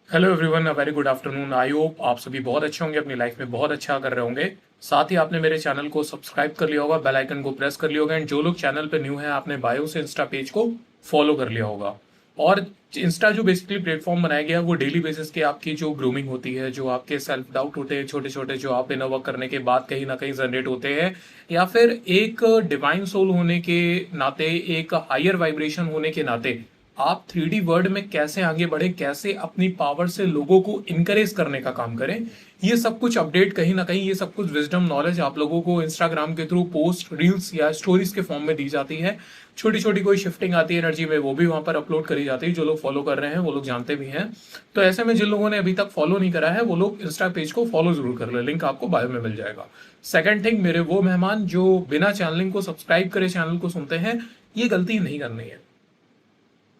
Hello everyone, a very good afternoon. I hope आप सभी बहुत अच्छे होंगे, अपनी लाइफ में बहुत अच्छा कर रहे होंगे। साथ ही आपने मेरे चैनल को सब्सक्राइब कर लिया होगा, बेल आइकन को प्रेस कर लिया होगा, एंड जो लोग चैनल पे न्यू है आपने बायो से इंस्टा पेज को फॉलो कर लिया होगा। और इंस्टा जो बेसिकली प्लेटफॉर्म बनाया गया है वो डेली बेसिस के आपकी जो ग्रूमिंग होती है, जो आपके सेल्फ डाउट होते हैं छोटे छोटे, जो आप इनर वर्क करने के बाद कहीं ना कहीं जनरेट होते हैं, या फिर एक डिवाइन सोल होने के नाते, एक हायर वाइब्रेशन होने के नाते आप 3D वर्ल्ड में कैसे आगे बढ़े, कैसे अपनी पावर से लोगों को इनकरेज करने का काम करें, ये सब कुछ अपडेट कहीं ना कहीं, ये सब कुछ विजडम नॉलेज आप लोगों को इंस्टाग्राम के थ्रू पोस्ट, रील्स या स्टोरीज के फॉर्म में दी जाती है। छोटी छोटी कोई शिफ्टिंग आती है एनर्जी में, वो भी वहां पर अपलोड करी जाती है। जो लोग फॉलो कर रहे हैं वो लोग जानते भी हैं। तो ऐसे में जिन लोगों ने अभी तक फॉलो नहीं करा है वो लोग इंस्टा पेज को फॉलो जरूर कर ले, लिंक आपको बायो में मिल जाएगा। सेकंड थिंग, मेरे वो मेहमान जो बिना चैनलिंग को सब्सक्राइब करे चैनल को सुनते हैं, ये गलती नहीं करनी है।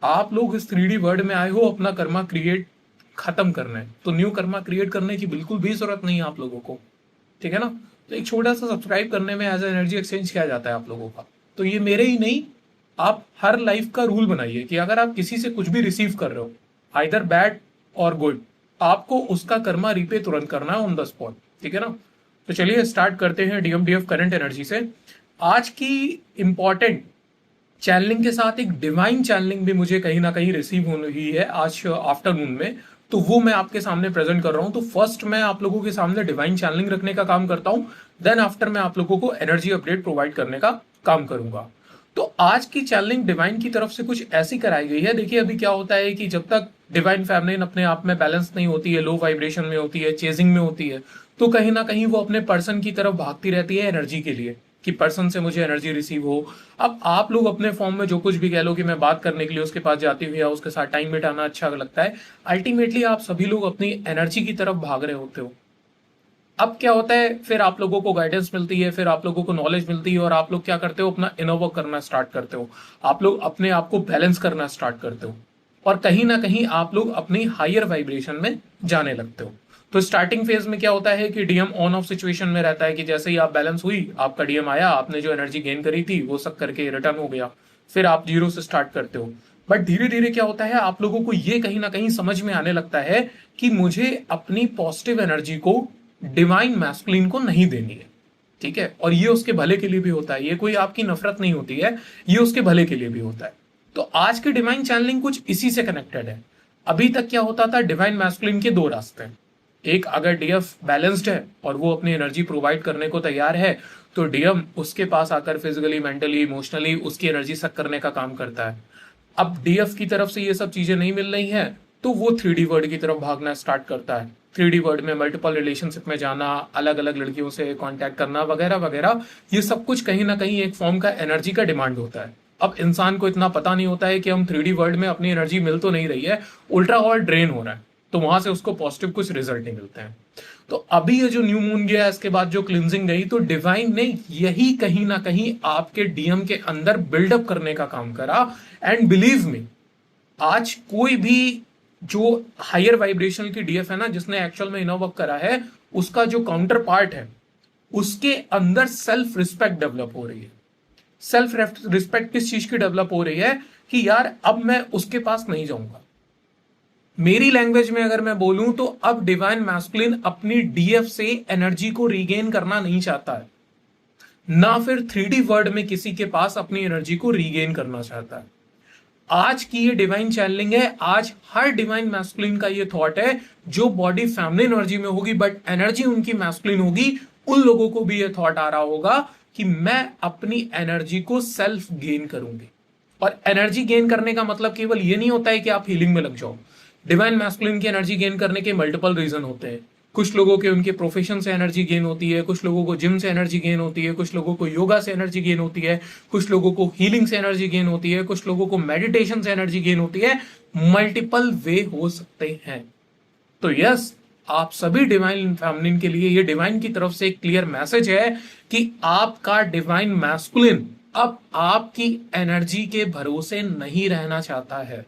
आप लोग इस 3D वर्ल्ड में आए हो अपना कर्मा क्रिएट खत्म करना है, तो न्यू कर्मा क्रिएट करने की बिल्कुल भी जरूरत नहीं है आप लोगों को। ठीक है ना? तो एक छोटा सा सब्सक्राइब करने में एज एनर्जी एक्सचेंज किया जाता है आप लोगों का। तो ये मेरे ही नहीं, आप हर लाइफ का रूल बनाइए कि अगर आप किसी से कुछ भी रिसीव कर रहे हो, आइदर बैड और गुड, आपको उसका कर्मा रीपे तुरंत करना है ऑन द स्पॉट। ठीक है ना? तो चलिए स्टार्ट करते हैं डीएमडीएफ करंट एनर्जी से। आज की इंपॉर्टेंट चैनलिंग के साथ एक डिवाइन चैनलिंग भी मुझे कहीं ना कहीं रिसीव हुई है आज आफ्टरनून में, तो वो मैं आपके सामने प्रेजेंट कर रहा हूं। तो फर्स्ट मैं आप लोगों के सामने डिवाइन चैनलिंग रखने का काम करता हूं, देन आफ्टर मैं आप लोगों को एनर्जी अपडेट प्रोवाइड करने का काम करूंगा। तो आज की चैनलिंग डिवाइन की तरफ से कुछ ऐसी कराई गई है। देखिए अभी क्या होता है कि जब तक डिवाइन फेमिनिन अपने आप में बैलेंस नहीं होती है, लो वाइब्रेशन में होती है, चेजिंग में होती है, तो कहीं ना कहीं वो अपने पर्सन की तरफ भागती रहती है एनर्जी के लिए, कि पर्सन से मुझे एनर्जी रिसीव हो। अब आप लोग अपने फॉर्म में जो कुछ भी कह लो कि मैं बात करने के लिए उसके पास जाती हूँ या उसके साथ टाइम बिताना अच्छा लगता है, अल्टीमेटली आप सभी लोग अपनी एनर्जी की तरफ भाग रहे होते हो। अब क्या होता है, फिर आप लोगों को गाइडेंस मिलती है, फिर आप लोगों को नॉलेज मिलती है, और आप लोग क्या करते हो, अपना इनर वर्क करना स्टार्ट करते हो। आप लोग अपने आप को बैलेंस करना स्टार्ट करते हो, और कहीं ना कहीं आप लोग अपनी हायर वाइब्रेशन में जाने लगते हो। तो स्टार्टिंग फेज में क्या होता है कि डीएम ऑन ऑफ सिचुएशन में रहता है, कि जैसे ही आप बैलेंस हुई, आपका डीएम आया, आपने जो एनर्जी गेन करी थी वो सब करके रिटर्न हो गया, फिर आप जीरो से स्टार्ट करते हो। बट धीरे धीरे क्या होता है, आप लोगों को ये कहीं ना कहीं समझ में आने लगता है कि मुझे अपनी पॉजिटिव एनर्जी को डिवाइन मैस्कुलिन को नहीं देनी है। ठीक है? और ये उसके भले के लिए भी होता है, ये कोई आपकी नफरत नहीं होती है, ये उसके भले के लिए भी होता है। तो आज की डिवाइन चैनलिंग कुछ इसी से कनेक्टेड है। अभी तक क्या होता था, डिवाइन मैस्कुलिन के दो रास्ते हैं। एक, अगर डीएफ बैलेंस्ड है और वो अपनी एनर्जी प्रोवाइड करने को तैयार है, तो डीएम उसके पास आकर फिजिकली, मेंटली, इमोशनली उसकी एनर्जी सक करने का काम करता है। अब डीएफ की तरफ से ये सब चीजें नहीं मिल रही हैं, तो वो 3D वर्ल्ड की तरफ भागना स्टार्ट करता है। 3D वर्ल्ड में मल्टीपल रिलेशनशिप में जाना, अलग अलग लड़कियों से कांटेक्ट करना वगैरह वगैरह, ये सब कुछ कहीं ना कहीं एक फॉर्म का एनर्जी का डिमांड होता है। अब इंसान को इतना पता नहीं होता है कि हम 3D वर्ल्ड में अपनी एनर्जी मिल तो नहीं रही है, उल्टा और ड्रेन हो रहा है, तो वहां से उसको पॉजिटिव कुछ रिजल्ट नहीं मिलते हैं। तो अभी ये जो न्यू मून गया, इसके बाद जो क्लिनजिंग गई, तो डिवाइन ने यही कहीं ना कहीं आपके डीएम के अंदर बिल्डअप करने का काम करा। एंड बिलीव मी, आज कोई भी जो हायर वाइब्रेशन की डीएफ है ना, जिसने एक्चुअल में इनर वर्क करा है, उसका जो काउंटर पार्ट है, उसके अंदर सेल्फ रिस्पेक्ट डेवलप हो रही है। सेल्फ रिस्पेक्ट किस चीज की डेवलप हो रही है, कि यार अब मैं उसके पास नहीं जाऊंगा। मेरी लैंग्वेज में अगर मैं बोलूं तो अब डिवाइन मैस्कुलिन अपनी डीएफ से एनर्जी को रीगेन करना नहीं चाहता है, ना फिर 3D वर्ल्ड में किसी के पास अपनी एनर्जी को रीगेन करना चाहता है। आज की ये डिवाइन चैनलिंग है। आज हर डिवाइन मैस्कुलिन का ये थॉट है, जो बॉडी फेमिनिन एनर्जी में होगी बट एनर्जी उनकी मैस्कुलिन होगी, उन लोगों को भी ये थॉट आ रहा होगा कि मैं अपनी एनर्जी को सेल्फ गेन करूंगी। और एनर्जी गेन करने का मतलब केवल ये नहीं होता है कि आप हीलिंग में लग जाओ। डिवाइन मैस्कुलिन की एनर्जी गेन करने के मल्टीपल रीजन होते हैं। कुछ लोगों के उनके प्रोफेशन से एनर्जी गेन होती है, कुछ लोगों को जिम से एनर्जी गेन होती है, कुछ लोगों को योगा से एनर्जी गेन होती है, कुछ लोगों को हीलिंग से एनर्जी गेन होती है, कुछ लोगों को मेडिटेशन से एनर्जी गेन होती है। मल्टीपल वे हो सकते हैं। तो यस, आप सभी डिवाइन फेमिनिन के लिए ये डिवाइन की तरफ से एक क्लियर मैसेज है कि आपका डिवाइन मैस्कुलिन अब आपकी एनर्जी के भरोसे नहीं रहना चाहता है।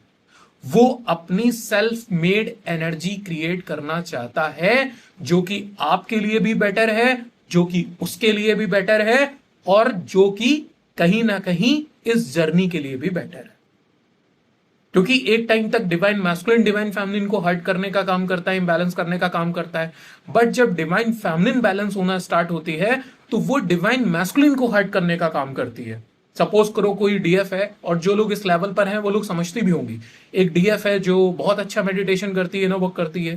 वो अपनी सेल्फ मेड एनर्जी क्रिएट करना चाहता है, जो कि आपके लिए भी बेटर है, जो कि उसके लिए भी बेटर है, और जो कि कहीं ना कहीं इस जर्नी के लिए भी बेटर है। क्योंकि एक टाइम तक डिवाइन मैस्कुलिन डिवाइन फेमिनिन को हर्ट करने का काम करता है, इम्बैलेंस करने का काम करता है। बट जब डिवाइन फेमिनिन बैलेंस होना स्टार्ट होती है तो वो डिवाइन मैस्कुलिन को हर्ट करने का काम करती है। सपोज करो कोई डीएफ है, और जो लोग इस लेवल पर हैं वो लोग समझती भी होंगी। एक डीएफ है जो बहुत अच्छा मेडिटेशन करती है, ना वर्क करती है,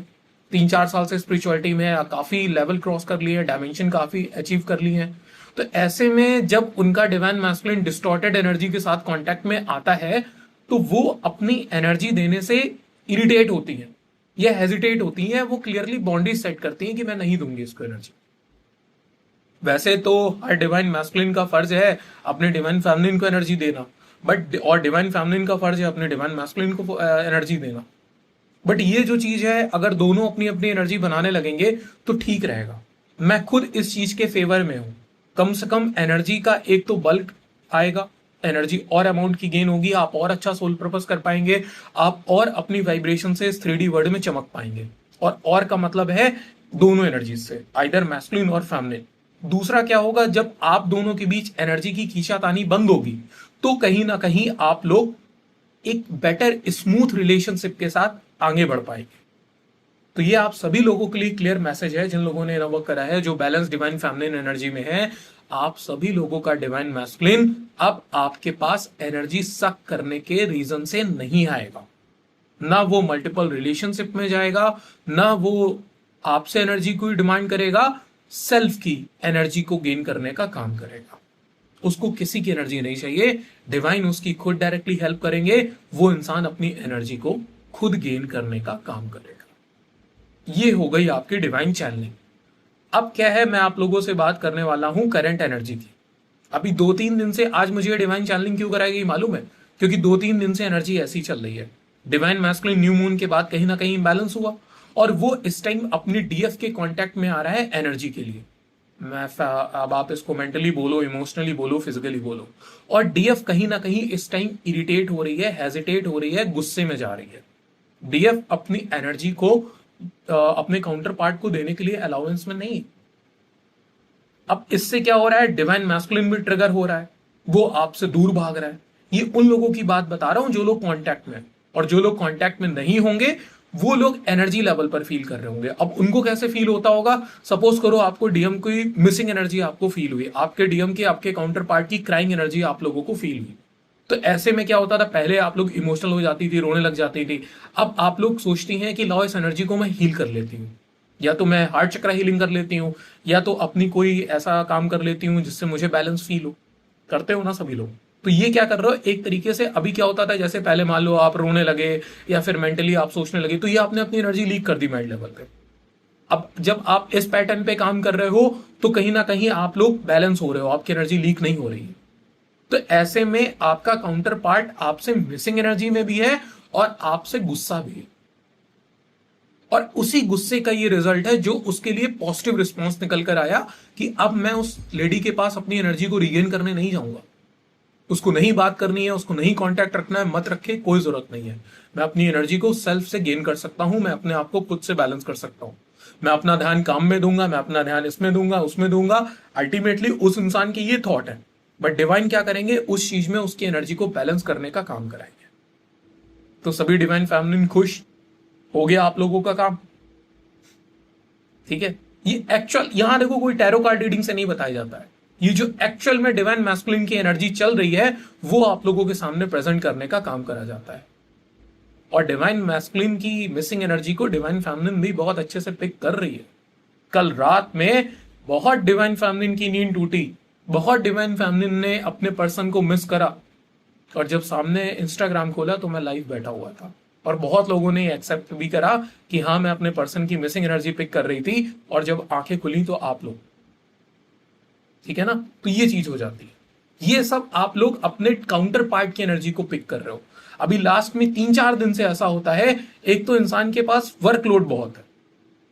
3-4 साल से स्पिरिचुअलिटी में है, काफी लेवल क्रॉस कर लिए, डायमेंशन काफी अचीव कर ली है। तो ऐसे में जब उनका डिवाइन मैस्कुलिन डिस्टॉर्टेड एनर्जी के साथ कांटेक्ट में आता है तो वो अपनी एनर्जी देने से इरिटेट होती है या हेजिटेट होती है। वो क्लियरली बाउंड्रीज सेट करती हैं कि मैं नहीं दूंगी इसको एनर्जी। वैसे तो हर डिवाइन मैस्कुलिन का फर्ज है अपने डिवाइन फेमिनिन को एनर्जी देना, बट और डिवाइन फेमिनिन का फर्ज है अपने डिवाइन मैस्कुलिन को एनर्जी देना। बट ये जो चीज है, अगर दोनों अपनी अपनी एनर्जी बनाने लगेंगे तो ठीक रहेगा। मैं खुद इस चीज के फेवर में हूं। कम से कम एनर्जी का एक तो बल्क आएगा, एनर्जी और अमाउंट की गेन होगी, आप और अच्छा सोल पर्पस कर पाएंगे, आप और अपनी वाइब्रेशन से इस 3D वर्ल्ड में चमक पाएंगे। और का मतलब है दोनों एनर्जीज से, आइदर मैस्कुलिन और फेमिनिन। दूसरा क्या होगा, जब आप दोनों के बीच एनर्जी की खींचातानी बंद होगी तो कहीं ना कहीं आप लोग एक बेटर स्मूथ रिलेशनशिप के साथ आगे बढ़ पाएंगे। तो ये आप सभी लोगों के लिए क्लियर मैसेज है जिन लोगों ने वर्क करा है, जो बैलेंस डिवाइन फेमिनिन एनर्जी में है। आप सभी लोगों का डिवाइन मैस्कुलिन अब आपके पास एनर्जी सक करने के रीजन से नहीं आएगा। ना वो मल्टीपल रिलेशनशिप में जाएगा, ना वो आपसे एनर्जी को डिमांड करेगा, सेल्फ की एनर्जी को गेन करने का काम करेगा। उसको किसी की एनर्जी नहीं चाहिए, डिवाइन उसकी खुद डायरेक्टली हेल्प करेंगे। वो इंसान अपनी एनर्जी को खुद गेन करने का काम करेगा। ये हो गई आपकी डिवाइन चैनलिंग। अब क्या है, मैं आप लोगों से बात करने वाला हूं करंट एनर्जी की। अभी 2-3 दिन से, आज मुझे डिवाइन चैनलिंग क्यों कराई गई मालूम है? क्योंकि 2-3 दिन से एनर्जी ऐसी चल रही है। डिवाइन मैस्कुलिन न्यू मून के बाद कहीं ना कहीं इंबैलेंस हुआ, और वो इस टाइम अपनी डीएफ के कांटेक्ट में आ रहा है एनर्जी के लिए। अब आप इसको मेंटली बोलो, इमोशनली बोलो, फिजिकली बोलो। और डीएफ कहीं ना कहीं इस टाइम इरिटेट हो रही है, हेजिटेट हो रही है, गुस्से में जा रही है। डीएफ अपनी एनर्जी को अपने काउंटर पार्ट को देने के लिए अलाउंस में नहीं। अब इससे क्या हो रहा है, डिवाइन मैस्कुलिन भी ट्रिगर हो रहा है, वो आपसे दूर भाग रहा है। ये उन लोगों की बात बता रहा हूं जो लोग कांटेक्ट में, और जो लोग कांटेक्ट में नहीं होंगे वो लोग एनर्जी लेवल पर फील कर रहे होंगे। अब उनको कैसे फील होता होगा, सपोज करो आपको डीएम की मिसिंग एनर्जी आपको फील हुई, आपके डीएम की, आपके काउंटर पार्ट की क्राइंग एनर्जी आप लोगों को फील हुई। तो ऐसे में क्या होता था, पहले आप लोग इमोशनल हो जाती थी, रोने लग जाती थी। अब आप लोग सोचती हैं कि लाओ इस एनर्जी को मैं हील कर लेती हूँ, या तो मैं हार्ट चक्र हीलिंग कर लेती हूँ, या तो अपनी कोई ऐसा काम कर लेती हूँ जिससे मुझे बैलेंस फील हो। करते हो ना सभी लोग? तो ये क्या कर रहे हो एक तरीके से। अभी क्या होता था, जैसे पहले मान लो आप रोने लगे या फिर मेंटली आप सोचने लगे, तो ये आपने अपनी एनर्जी लीक कर दी माइंड लेवल पे। अब जब आप इस पैटर्न पे काम कर रहे हो तो कहीं ना कहीं आप लोग बैलेंस हो रहे हो, आपकी एनर्जी लीक नहीं हो रही है। तो ऐसे में आपका काउंटर पार्ट आपसे मिसिंग एनर्जी में भी है और आपसे गुस्सा भी है, और उसी गुस्से का ये रिजल्ट है जो उसके लिए पॉजिटिव रिस्पॉन्स निकल कर आया कि अब मैं उस लेडी के पास अपनी एनर्जी को रिगेन करने नहीं जाऊंगा। उसको नहीं बात करनी है, उसको नहीं कांटेक्ट रखना है, मत रखे, कोई जरूरत नहीं है। मैं अपनी एनर्जी को सेल्फ से गेन कर सकता हूं, मैं अपने आप को खुद से बैलेंस कर सकता हूं। मैं अपना ध्यान काम में दूंगा, मैं अपना ध्यान इसमें दूंगा, उसमें दूंगा। अल्टीमेटली उस इंसान की ये थॉट है, बट डिवाइन क्या करेंगे, उस चीज में उसकी एनर्जी को बैलेंस करने का काम कराएंगे। तो सभी डिवाइन फैमिली खुश हो गया आप लोगों का काम, ठीक है। ये एक्चुअल, यहां देखो कोई टैरो कार्ड रीडिंग से नहीं बताया जाता है, ये जो एक्चुअल में डिवाइन मैस्कुलिन की एनर्जी चल रही है वो आप लोगों के सामने प्रेजेंट करने का काम करा जाता है। और डिवाइन मैस्कुलिन की मिसिंग एनर्जी को डिवाइन फेमिनिन भी बहुत अच्छे से पिक कर रही है। कल रात में बहुत डिवाइन फेमिनिन की नींद टूटी, बहुत डिवाइन फेमिनिन ने अपने पर्सन को मिस करा, और जब सामने इंस्टाग्राम खोला तो मैं लाइव बैठा हुआ था, और बहुत लोगों ने एक्सेप्ट भी करा कि हाँ मैं अपने पर्सन की मिसिंग एनर्जी पिक कर रही थी, और जब आंखें खुली तो आप लोग, ठीक है ना। तो ये चीज हो जाती है। ये सब आप लोग अपने काउंटर पार्ट की एनर्जी को पिक कर रहे हो। अभी लास्ट में 3-4 दिन से ऐसा होता है, एक तो इंसान के पास वर्कलोड बहुत है,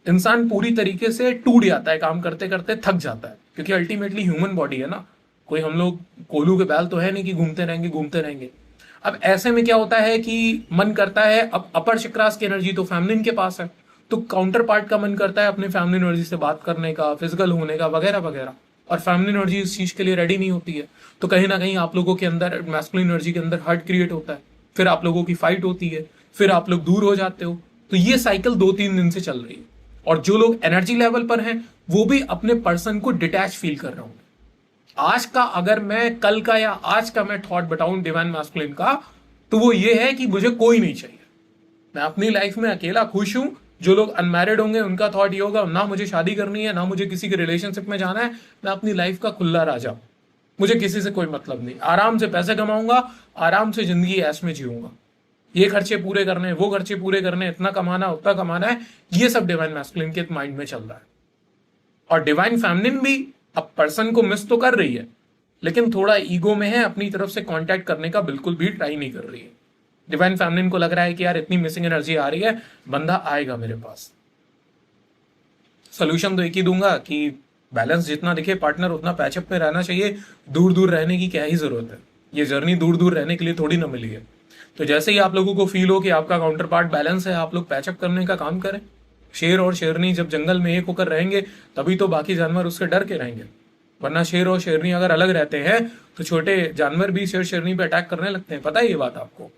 इंसान पूरी तरीके से टूट जाता है, काम करते करते थक जाता है, क्योंकि अल्टीमेटली ह्यूमन बॉडी है ना, कोई हम लोग कोलू के बैल तो है नहीं कि घूमते रहेंगे घूमते रहेंगे। अब ऐसे में क्या होता है कि मन करता है, अब अपर चक्रास की एनर्जी तो फेमिनिन के पास है, तो काउंटर पार्ट का मन करता है अपने फेमिनिन एनर्जी से बात करने का, फिजिकल होने का, वगैरह वगैरह, और फेमिनिन एनर्जी इस चीज के लिए रेडी नहीं होती है। तो कहीं ना कहीं आप लोगों के अंदर मैस्कुलिन एनर्जी के अंदर हर्ट क्रिएट होता है। फिर आप लोगों की फाइट होती है, फिर आप लोग दूर हो जाते हो। तो ये साइकिल 2-3 दिन से चल रही है। और जो लोग एनर्जी लेवल पर हैं वो भी अपने पर्सन को डिटैच फील कर रहे होंगे। आज का अगर मैं कल का या आज का मैं थॉट बताऊं डिवाइन मैस्कुलिन का, तो वो ये है कि मुझे कोई नहीं चाहिए, मैं अपनी लाइफ में अकेला खुश हूं। जो लोग अनमैरिड होंगे उनका थॉट ये होगा, ना मुझे शादी करनी है, ना मुझे किसी के रिलेशनशिप में जाना है, मैं अपनी लाइफ का खुला राजा हूं, मुझे किसी से कोई मतलब नहीं, आराम से पैसे कमाऊंगा, आराम से जिंदगी ऐश में जीऊंगा, ये खर्चे पूरे करने, वो खर्चे पूरे करने, इतना कमाना उतना कमाना है। ये सब डिवाइन मैस्कुलिन के माइंड में चल रहा है। और डिवाइन फेमिनिन भी अब पर्सन को मिस तो कर रही है, लेकिन थोड़ा ईगो में है, अपनी तरफ से कांटेक्ट करने का बिल्कुल भी ट्राई नहीं कर रही है। डिवाइन फेमिनिन को लग रहा है कि यार इतनी मिसिंग एनर्जी आ रही है, बंदा आएगा मेरे पास। सोल्यूशन तो एक ही दूंगा कि बैलेंस जितना दिखे पार्टनर उतना पैचअप में रहना चाहिए। दूर दूर रहने की क्या ही जरूरत है, ये जर्नी दूर दूर रहने के लिए थोड़ी ना मिली है। तो जैसे ही आप लोगों को फील हो कि आपका काउंटर पार्ट बैलेंस है, आप लोग पैचअप करने का काम करें। शेर और शेरनी जब जंगल में एक होकर रहेंगे तभी तो बाकी जानवर उससे डर के रहेंगे, वरना शेर और शेरनी अगर अलग रहते हैं तो छोटे जानवर भी शेर शेरनी पे अटैक करने लगते हैं, पता है ये बात आपको?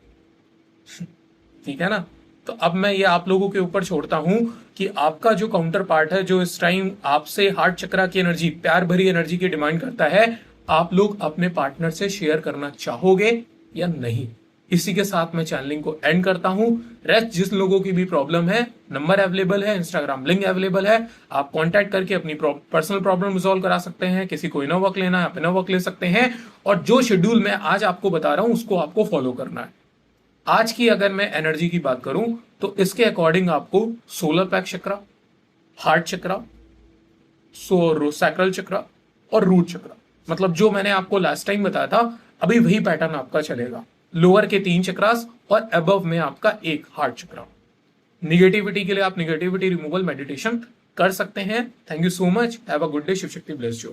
ठीक है ना? तो अब मैं ये आप लोगों के ऊपर छोड़ता हूं कि आपका जो काउंटर पार्ट है, जो इस टाइम आपसे हार्ट चक्रा की एनर्जी, प्यार भरी एनर्जी की डिमांड करता है, आप लोग अपने पार्टनर से शेयर करना चाहोगे या नहीं। इसी के साथ मैं चैनलिंग को एंड करता हूं। रेस्ट जिस लोगों की भी प्रॉब्लम है, नंबर अवेलेबल है, इंस्टाग्राम लिंक अवेलेबल है, आप कांटेक्ट करके अपनी पर्सनल प्रॉब्लम रिजॉल्व करा सकते हैं। किसी को इनर वर्क लेना है आप इनर वर्क ले सकते हैं। और जो शेड्यूल मैं आज आपको बता रहा हूं उसको आपको फॉलो करना है। आज की अगर मैं एनर्जी की बात करूं तो इसके अकॉर्डिंग आपको सोलर पैक चक्रा, हार्ट चक्रा, सैक्रल चक्रा और रूट चक्रा, मतलब जो मैंने आपको लास्ट टाइम बताया था अभी वही पैटर्न आपका चलेगा। लोअर के 3 चक्रास और अबव में आपका 1 हार्ट चक्रा। निगेटिविटी के लिए आप निगेटिविटी रिमूवल मेडिटेशन कर सकते हैं। Thank you so much, have a good day, Shiv Shakti bless you.